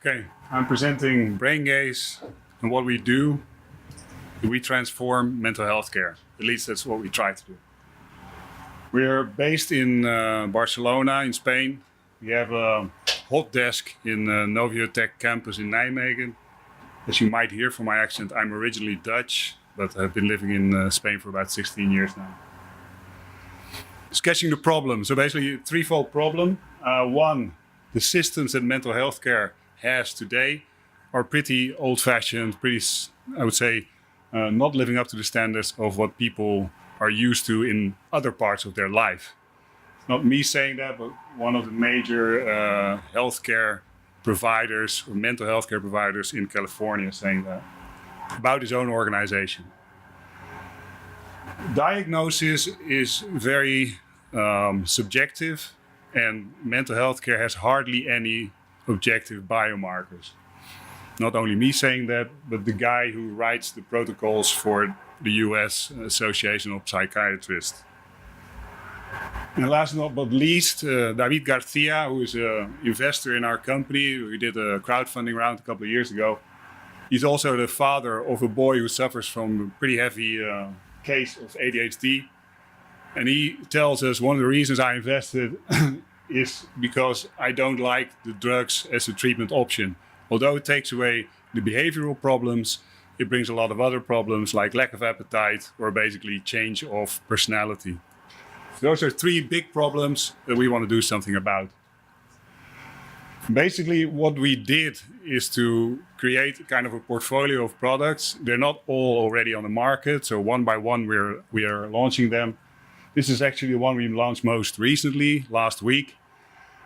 Okay, I'm presenting Braingaze, and what we do, we transform mental health care. At least that's what we try to do. We're based in Barcelona, in Spain. We have a hot desk in Novio Tech campus in Nijmegen. As you might hear from my accent, I'm originally Dutch, but I've been living in Spain for about 16 years now. Sketching the problem. So basically a threefold problem. One, the systems that mental health care has today are pretty old-fashioned, pretty, I would say, not living up to the standards of what people are used to in other parts of their life. It's not me saying that, but one of the major healthcare providers or mental health care providers in California saying that about his own organization. Diagnosis is very subjective, and mental health care has hardly any objective biomarkers. Not only me saying that, but the guy who writes the protocols for the US Association of Psychiatrists. And last but not least, David Garcia, who is an investor in our company. We did a crowdfunding round a couple of years ago. He's also the father of a boy who suffers from a pretty heavy case of ADHD. And he tells us one of the reasons I invested is because I don't like the drugs as a treatment option. Although it takes away the behavioral problems, it brings a lot of other problems like lack of appetite or basically change of personality. Those are three big problems that we want to do something about. Basically, what we did is to create kind of a portfolio of products. They're not all already on the market, so one by one we are launching them. This is actually the one we launched most recently, last week.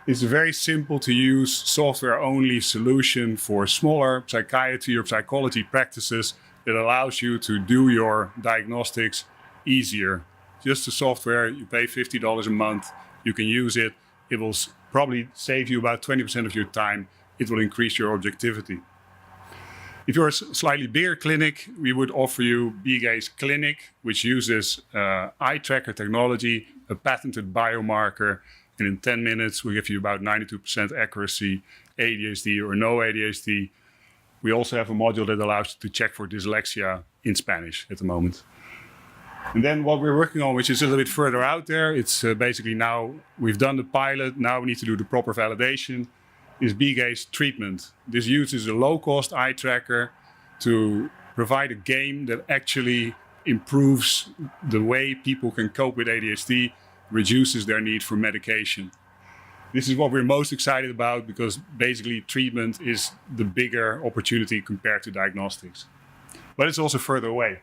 It's a very simple to use software-only solution for smaller psychiatry or psychology practices that allows you to do your diagnostics easier. Just the software, you pay $50 a month, you can use it. It will probably save you about 20% of your time. It will increase your objectivity. If you're a slightly bigger clinic, we would offer you Braingaze Clinic, which uses eye tracker technology, a patented biomarker, and in 10 minutes we'll give you about 92% accuracy, ADHD or no ADHD. We also have a module that allows you to check for dyslexia in Spanish at the moment. And then what we're working on, which is a little bit further out there, it's basically now we've done the pilot, now we need to do the proper validation, is Braingaze treatment. This uses a low-cost eye tracker to provide a game that actually improves the way people can cope with ADHD, reduces their need for medication. This is what we're most excited about because basically treatment is the bigger opportunity compared to diagnostics. But it's also further away.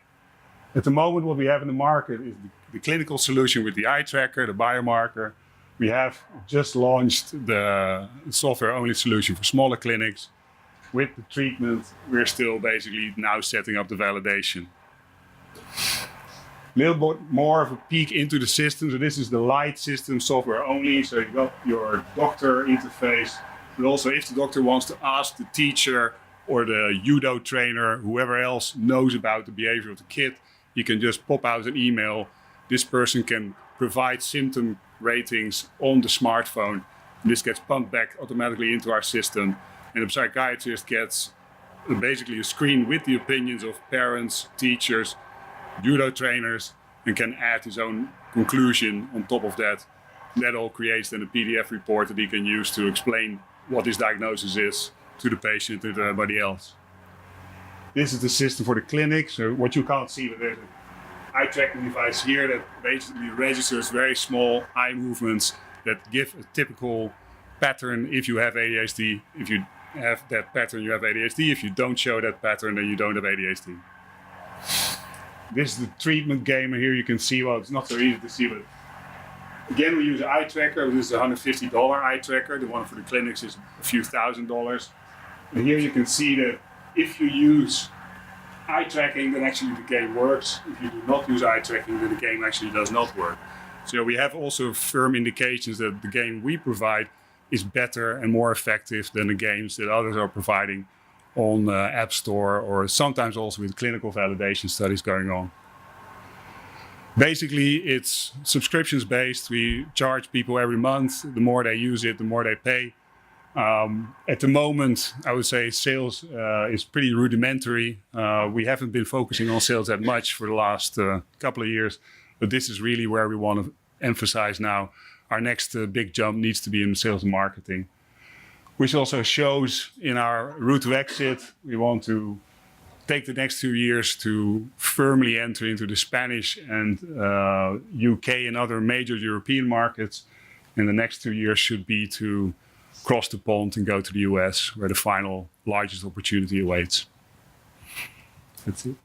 At the moment, what we have in the market is the clinical solution with the eye tracker, the biomarker. We have just launched the software-only solution for smaller clinics. With the treatment, we're still basically now setting up the validation. A little bit more of a peek into the system. So this is the light system, software only. So you've got your doctor interface, but also if the doctor wants to ask the teacher or the judo trainer, whoever else knows about the behavior of the kid, you can just pop out an email. This person can provide symptom ratings on the smartphone. And this gets pumped back automatically into our system. And the psychiatrist gets basically a screen with the opinions of parents, teachers, judo trainers, and can add his own conclusion on top of that. And that all creates then a PDF report that he can use to explain what his diagnosis is to the patient and to everybody else. This is the system for the clinic. So what you can't see, but there's an eye tracking device here that basically registers very small eye movements that give a typical pattern if you have ADHD. If you have that pattern, you have ADHD. If you don't show that pattern, then you don't have ADHD. This is the treatment game, and here you can see, well, it's not so easy to see, but again, we use an eye tracker. This is a $150 eye tracker. The one for the clinics is a few $1,000s. And here you can see that if you use eye tracking, then actually the game works. If you do not use eye tracking, then the game actually does not work. So we have also firm indications that the game we provide is better and more effective than the games that others are providing on App Store, or sometimes also with clinical validation studies going on. Basically, it's subscriptions based. We charge people every month. The more they use it, the more they pay. At the moment, I would say sales is pretty rudimentary. We haven't been focusing on sales that much for the last couple of years, but this is really where we want to emphasize now. Our next big jump needs to be in sales and marketing, which also shows in our route to exit. We want to take the next 2 years to firmly enter into the Spanish and UK and other major European markets. And the next 2 years should be to cross the pond and go to the US, where the final largest opportunity awaits. That's it.